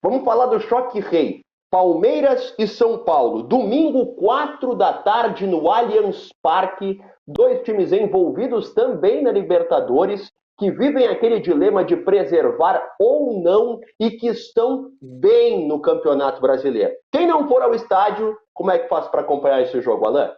Vamos falar do choque rei. Palmeiras e São Paulo. Domingo, 4 da tarde, no Allianz Parque. Dois times envolvidos também na Libertadores, que vivem aquele dilema de preservar ou não e que estão bem no Campeonato Brasileiro. Quem não for ao estádio, como é que faz para acompanhar esse jogo, Alain?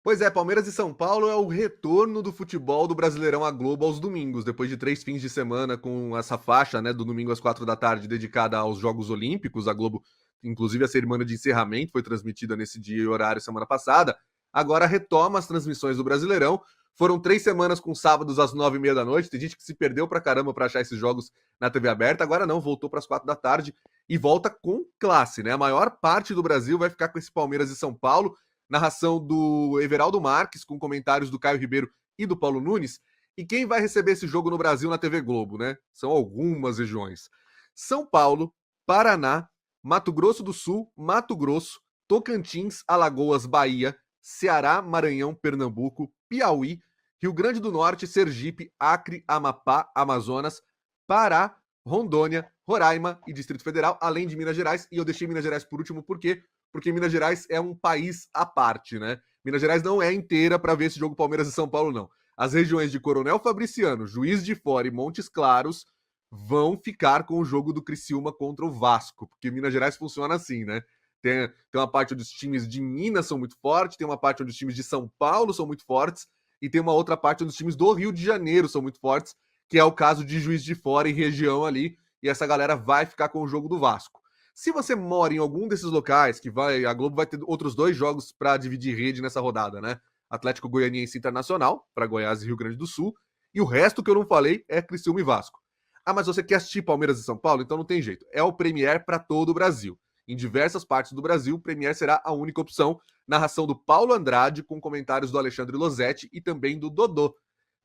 Pois é, Palmeiras e São Paulo é o retorno do futebol do Brasileirão à Globo aos domingos, depois de 3 fins de semana com essa faixa, né, do domingo às 4 da tarde, dedicada aos Jogos Olímpicos. A Globo, inclusive a cerimônia de encerramento foi transmitida nesse dia e horário semana passada. Agora retoma as transmissões do Brasileirão. Foram 3 semanas com sábados às 9h30 da noite. Tem gente que se perdeu pra caramba pra achar esses jogos na TV aberta. Agora não, voltou pras 4 da tarde e volta com classe, né? A maior parte do Brasil vai ficar com esse Palmeiras e São Paulo. Narração do Everaldo Marques, com comentários do Caio Ribeiro e do Paulo Nunes. E quem vai receber esse jogo no Brasil na TV Globo, né? São algumas regiões. São Paulo, Paraná, Mato Grosso do Sul, Mato Grosso, Tocantins, Alagoas, Bahia, Ceará, Maranhão, Pernambuco, Piauí, Rio Grande do Norte, Sergipe, Acre, Amapá, Amazonas, Pará, Rondônia, Roraima e Distrito Federal, além de Minas Gerais. E eu deixei Minas Gerais por último, por quê? Porque Minas Gerais é um país à parte, né? Minas Gerais não é inteira para ver esse jogo Palmeiras e São Paulo, não. As regiões de Coronel Fabriciano, Juiz de Fora e Montes Claros vão ficar com o jogo do Criciúma contra o Vasco, porque Minas Gerais funciona assim, né? Tem uma parte onde os times de Minas são muito fortes, tem uma parte onde os times de São Paulo são muito fortes, e tem uma outra parte onde os times do Rio de Janeiro são muito fortes, que é o caso de Juiz de Fora e região ali, e essa galera vai ficar com o jogo do Vasco. Se você mora em algum desses locais, a Globo vai ter outros 2 jogos para dividir rede nessa rodada, né? Atlético Goianiense Internacional, para Goiás e Rio Grande do Sul, e o resto que eu não falei é Criciúma e Vasco. Ah, mas você quer assistir Palmeiras e São Paulo? Então não tem jeito. É o Premier para todo o Brasil. Em diversas partes do Brasil, o Premier será a única opção. Narração do Paulo Andrade, com comentários do Alexandre Losetti e também do Dodô.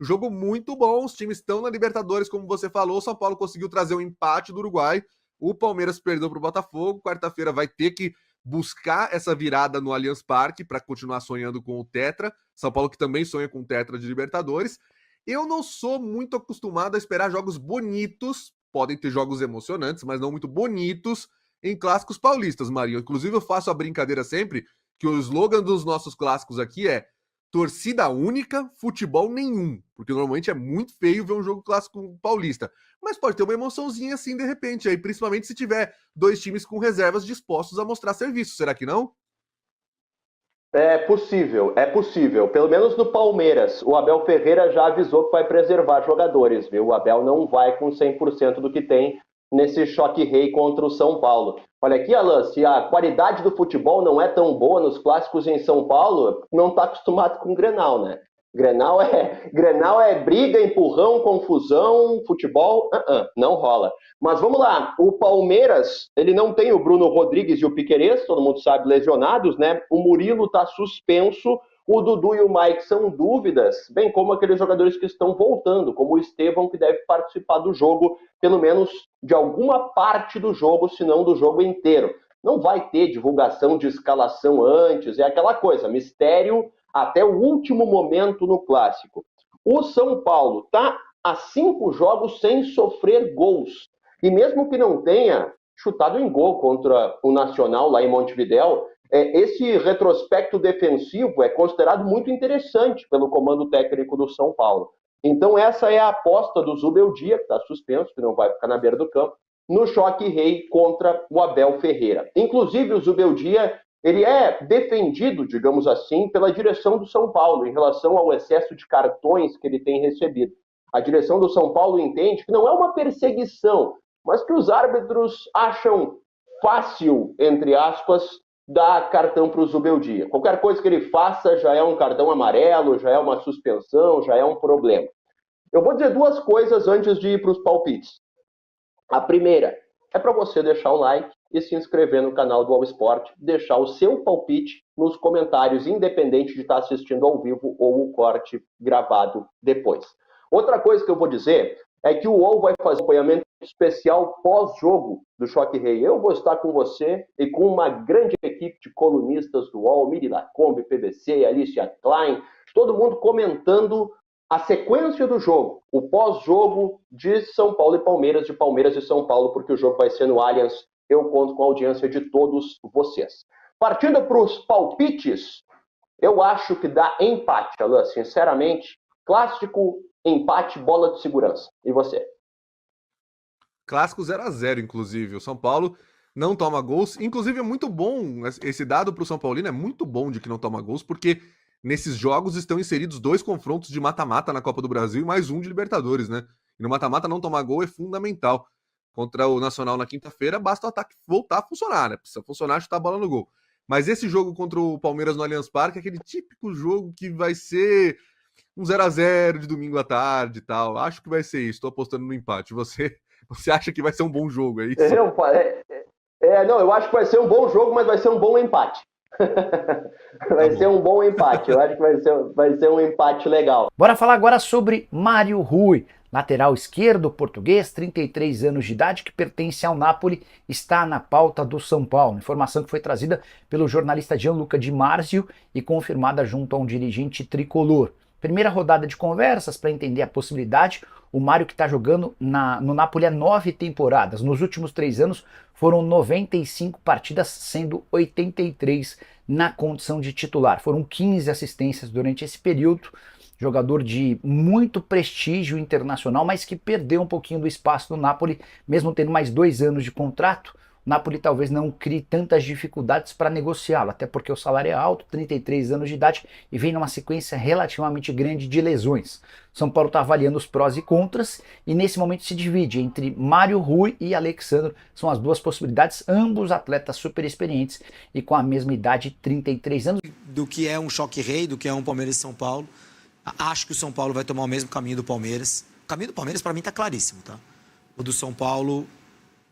Jogo muito bom, os times estão na Libertadores, como você falou. O São Paulo conseguiu trazer um empate do Uruguai. O Palmeiras perdeu para o Botafogo. Quarta-feira vai ter que buscar essa virada no Allianz Parque para continuar sonhando com o Tetra. São Paulo que também sonha com o Tetra de Libertadores. Eu não sou muito acostumado a esperar jogos bonitos. Podem ter jogos emocionantes, mas não muito bonitos em clássicos paulistas, Marinho. Inclusive eu faço a brincadeira sempre que o slogan dos nossos clássicos aqui é torcida única, futebol nenhum. Porque normalmente é muito feio ver um jogo clássico paulista. Mas pode ter uma emoçãozinha assim de repente, aí, principalmente se tiver 2 times com reservas dispostos a mostrar serviço. Será que não? É possível, é possível. Pelo menos no Palmeiras, o Abel Ferreira já avisou que vai preservar jogadores, viu? O Abel não vai com 100% do que tem nesse choque rei contra o São Paulo. Olha aqui, Alan, se a qualidade do futebol não é tão boa nos clássicos em São Paulo, não está acostumado com o Grenal, né? Grenal é briga, empurrão, confusão, futebol, não rola. Mas vamos lá, o Palmeiras, ele não tem o Bruno Rodrigues e o Piquerez, todo mundo sabe, lesionados, né? O Murilo está suspenso, o Dudu e o Mike são dúvidas, bem como aqueles jogadores que estão voltando, como o Estevão, que deve participar do jogo, pelo menos de alguma parte do jogo, se não do jogo inteiro. Não vai ter divulgação de escalação antes, é aquela coisa, mistério até o último momento no clássico. O São Paulo está há 5 jogos sem sofrer gols. E mesmo que não tenha chutado em gol contra o Nacional lá em Montevidéu, esse retrospecto defensivo é considerado muito interessante pelo comando técnico do São Paulo. Então essa é a aposta do Zubeldia, que está suspenso, que não vai ficar na beira do campo, no choque rei contra o Abel Ferreira. Inclusive o Zubeldia, ele é defendido, digamos assim, pela direção do São Paulo em relação ao excesso de cartões que ele tem recebido. A direção do São Paulo entende que não é uma perseguição, mas que os árbitros acham fácil, entre aspas, dar cartão para o Zubeldia. Qualquer coisa que ele faça já é um cartão amarelo, já é uma suspensão, já é um problema. Eu vou dizer 2 coisas antes de ir para os palpites. A primeira é para você deixar o like e se inscrever no canal do All Sport, deixar o seu palpite nos comentários, independente de estar assistindo ao vivo ou o corte gravado depois. Outra coisa que eu vou dizer é que o UOL vai fazer um acompanhamento especial pós-jogo do Choque Rei. Eu vou estar com você e com uma grande equipe de colunistas do UOL, Miri Lacombe, PVC, Alicia Klein, todo mundo comentando a sequência do jogo, o pós-jogo de São Paulo e Palmeiras, de Palmeiras e São Paulo, porque o jogo vai ser no Allianz. Eu conto com a audiência de todos vocês. Partindo para os palpites, eu acho que dá empate, Alan, sinceramente. Clássico, empate, bola de segurança. E você? Clássico 0-0, inclusive. O São Paulo não toma gols. Inclusive, é muito bom esse dado para o São Paulino, é muito bom de que não toma gols, porque nesses jogos estão inseridos 2 confrontos de mata-mata na Copa do Brasil e mais um de Libertadores, né? E no mata-mata não tomar gol é fundamental. Contra o Nacional na quinta-feira, basta o ataque voltar a funcionar, né? Precisa funcionar, chutar a bola no gol. Mas esse jogo contra o Palmeiras no Allianz Parque é aquele típico jogo que vai ser um 0-0 de domingo à tarde e tal. Acho que vai ser isso. Estou apostando no empate. Você acha que vai ser um bom jogo, é isso? Não, eu acho que vai ser um bom jogo, mas vai ser um bom empate. Vai ser um bom empate. Eu acho que vai ser um empate legal. Bora falar agora sobre Mário Rui. Lateral esquerdo português, 33 anos de idade, que pertence ao Napoli, está na pauta do São Paulo. Informação que foi trazida pelo jornalista Gianluca Di Marzio e confirmada junto a um dirigente tricolor. Primeira rodada de conversas para entender a possibilidade. O Mário, que está jogando no Napoli há 9 temporadas. Nos últimos 3 anos foram 95 partidas, sendo 83 na condição de titular. Foram 15 assistências durante esse período. Jogador de muito prestígio internacional, mas que perdeu um pouquinho do espaço no Napoli, mesmo tendo mais 2 anos de contrato. O Napoli talvez não crie tantas dificuldades para negociá-lo, até porque o salário é alto, 33 anos de idade, e vem numa sequência relativamente grande de lesões. São Paulo está avaliando os prós e contras, e nesse momento se divide entre Mário Rui e Alexandro. São as duas possibilidades, ambos atletas super experientes e com a mesma idade, 33 anos. Do que é um choque rei, do que é um Palmeiras e São Paulo. Acho que o São Paulo vai tomar o mesmo caminho do Palmeiras. O caminho do Palmeiras, para mim, está claríssimo, tá? O do São Paulo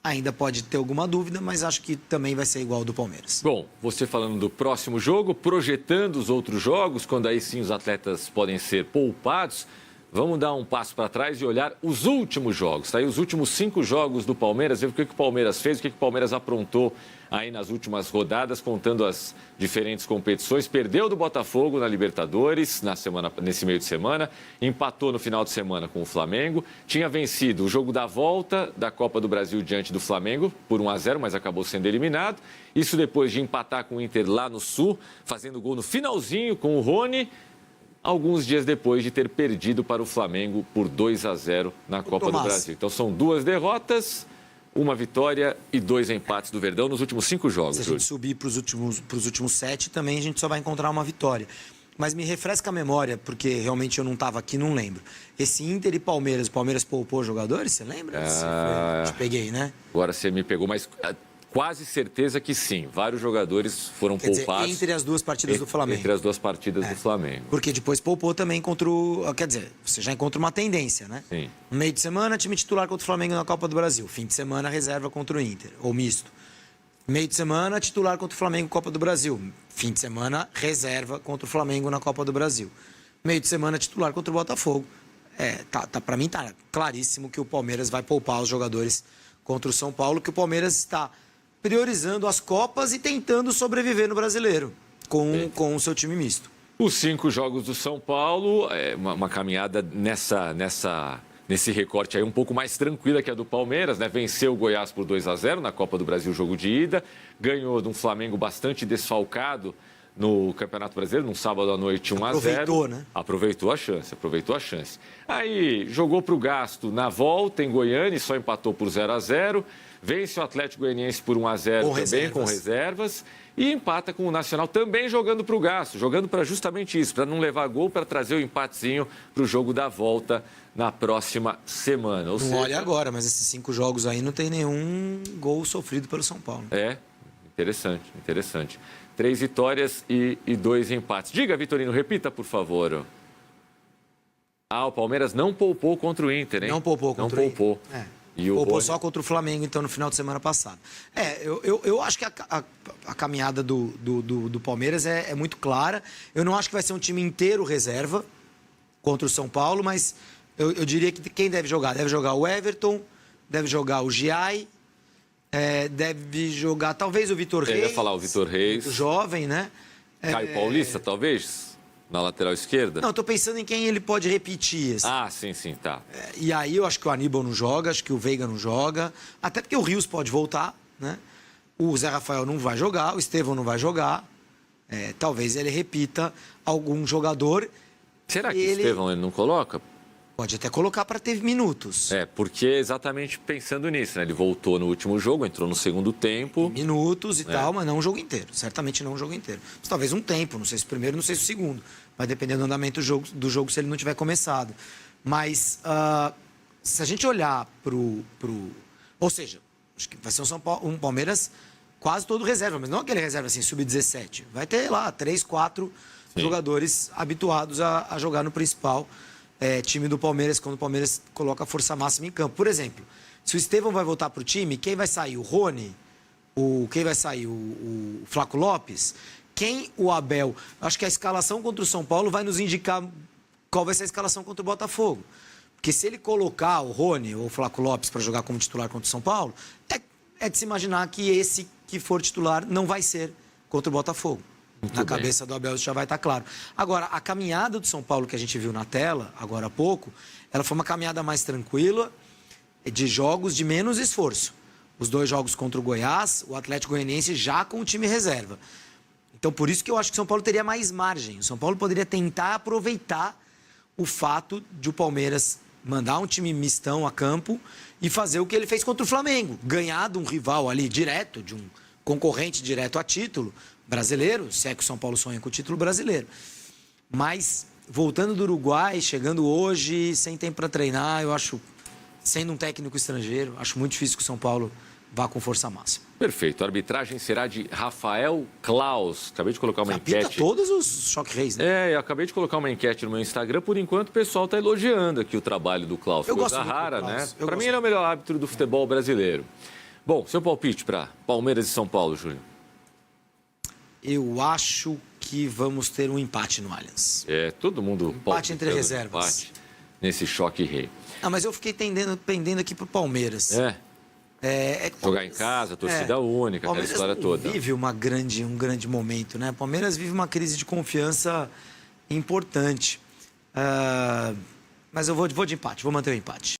ainda pode ter alguma dúvida, mas acho que também vai ser igual ao do Palmeiras. Bom, você falando do próximo jogo, projetando os outros jogos, quando aí sim os atletas podem ser poupados, vamos dar um passo para trás e olhar os últimos jogos. Tá aí os últimos 5 jogos do Palmeiras, ver o que o Palmeiras fez, o que o Palmeiras aprontou aí nas últimas rodadas, contando as diferentes competições. Perdeu do Botafogo na Libertadores nesse meio de semana, empatou no final de semana com o Flamengo, tinha vencido o jogo da volta da Copa do Brasil diante do Flamengo por 1-0, mas acabou sendo eliminado. Isso depois de empatar com o Inter lá no Sul, fazendo gol no finalzinho com o Rony, alguns dias depois de ter perdido para o Flamengo por 2-0 na Copa do Brasil. Então são 2 derrotas, 1 vitória e 2 empates do Verdão nos últimos 5 jogos. Se a gente subir para os últimos 7, também a gente só vai encontrar uma vitória. Mas me refresca a memória, porque realmente eu não estava aqui, não lembro. Esse Inter e Palmeiras, o Palmeiras poupou jogadores, você lembra? Te peguei, né? Agora você me pegou, mas quase certeza que sim. Vários jogadores foram poupados. Dizer, entre as 2 partidas do Flamengo. Entre as 2 partidas do Flamengo. Porque depois poupou também contra o... Quer dizer, você já encontra uma tendência, né? Sim. No meio de semana, time titular contra o Flamengo na Copa do Brasil. Fim de semana, reserva contra o Inter, ou misto. Meio de semana, titular contra o Flamengo Copa do Brasil. Fim de semana, reserva contra o Flamengo na Copa do Brasil. Meio de semana, titular contra o Botafogo. Pra mim tá claríssimo que o Palmeiras vai poupar os jogadores contra o São Paulo, que o Palmeiras está priorizando as Copas e tentando sobreviver no Brasileiro com o seu time misto. Os 5 jogos do São Paulo, uma caminhada nesse recorte aí um pouco mais tranquila que a do Palmeiras, né? Venceu o Goiás por 2-0 na Copa do Brasil, jogo de ida. Ganhou de um Flamengo bastante desfalcado no Campeonato Brasileiro, num sábado à noite, 1-0. Aproveitou, né? Aproveitou a chance. Aí jogou para o gasto na volta em Goiânia e só empatou por 0-0. Vence o Atlético Goianiense por 1-0 também, com reservas. E empata com o Nacional também jogando para o gasto, jogando para justamente isso, para não levar gol, para trazer o empatezinho para o jogo da volta na próxima semana. Ou seja, olha agora, mas esses 5 jogos aí não tem nenhum gol sofrido pelo São Paulo. Interessante. 3 vitórias e 2 empates. Diga, Vitorino, repita, por favor. O Palmeiras não poupou contra o Inter, hein? Não poupou contra o Inter. E poupou só contra o Flamengo, então, no final de semana passado. Eu acho que a caminhada do Palmeiras é muito clara. Eu não acho que vai ser um time inteiro reserva contra o São Paulo, mas eu diria que quem deve jogar? Deve jogar o Everton, deve jogar o Giai, deve jogar talvez o Vitor Reis. Eu ia falar o Vitor Reis. Muito jovem, né? Caio Paulista, talvez? Na lateral esquerda? Não, eu tô pensando em quem ele pode repetir. Assim. Sim, tá. E aí eu acho que o Aníbal não joga, acho que o Veiga não joga. Até porque o Rios pode voltar, né? O Zé Rafael não vai jogar, o Estevão não vai jogar. Talvez ele repita algum jogador. Será que o Estevão ele não coloca? Pode até colocar para ter minutos. Porque exatamente pensando nisso, né? Ele voltou no último jogo, entrou no segundo tempo. Minutos e tal, mas não o jogo inteiro. Certamente não o jogo inteiro. Mas talvez um tempo, não sei se o primeiro, não sei se o segundo. Vai depender do andamento do jogo se ele não tiver começado. Mas se a gente olhar pro... Ou seja, acho que vai ser um Palmeiras quase todo reserva, mas não aquele reserva assim, sub-17. Vai ter lá 3, 4 jogadores habituados a jogar no principal time do Palmeiras, quando o Palmeiras coloca a força máxima em campo. Por exemplo, se o Estevão vai voltar para o time, quem vai sair? O Rony? Quem vai sair? O Flaco Lopes? Quem o Abel? Acho que a escalação contra o São Paulo vai nos indicar qual vai ser a escalação contra o Botafogo. Porque se ele colocar o Rony ou o Flaco Lopes para jogar como titular contra o São Paulo, é de se imaginar que esse que for titular não vai ser contra o Botafogo. Na cabeça do Abel isso já vai estar claro. Agora, a caminhada do São Paulo que a gente viu na tela, agora há pouco, ela foi uma caminhada mais tranquila, de jogos de menos esforço. Os 2 jogos contra o Goiás, o Atlético Goianiense já com o time reserva. Então, por isso que eu acho que o São Paulo teria mais margem. O São Paulo poderia tentar aproveitar o fato de o Palmeiras mandar um time mistão a campo e fazer o que ele fez contra o Flamengo. Ganhar de um rival ali direto, de um concorrente direto a título brasileiro, se é que o São Paulo sonha com o título brasileiro. Mas, voltando do Uruguai, chegando hoje, sem tempo para treinar, eu acho, sendo um técnico estrangeiro, acho muito difícil que o São Paulo vá com força máxima. Perfeito. A arbitragem será de Rafael Klaus. Acabei de colocar uma enquete. Apita todos os choque reis, né? Eu acabei de colocar uma enquete no meu Instagram. Por enquanto, o pessoal está elogiando aqui o trabalho do Klaus. Eu Coisa gosto rara, do Klaus. né? Para mim, ele é o melhor árbitro do futebol brasileiro. Bom, seu palpite para Palmeiras e São Paulo, Júlio? Eu acho que vamos ter um empate no Allianz. Todo mundo... Empate entre reservas. Empate nesse choque rei. Mas eu fiquei pendendo aqui pro Palmeiras. Jogar em casa, torcida única, aquela história toda. Vive um grande momento, né? Palmeiras vive uma crise de confiança importante. Mas eu vou de empate, vou manter o empate.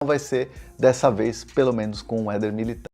vai ser dessa vez, pelo menos com o Éder Militão.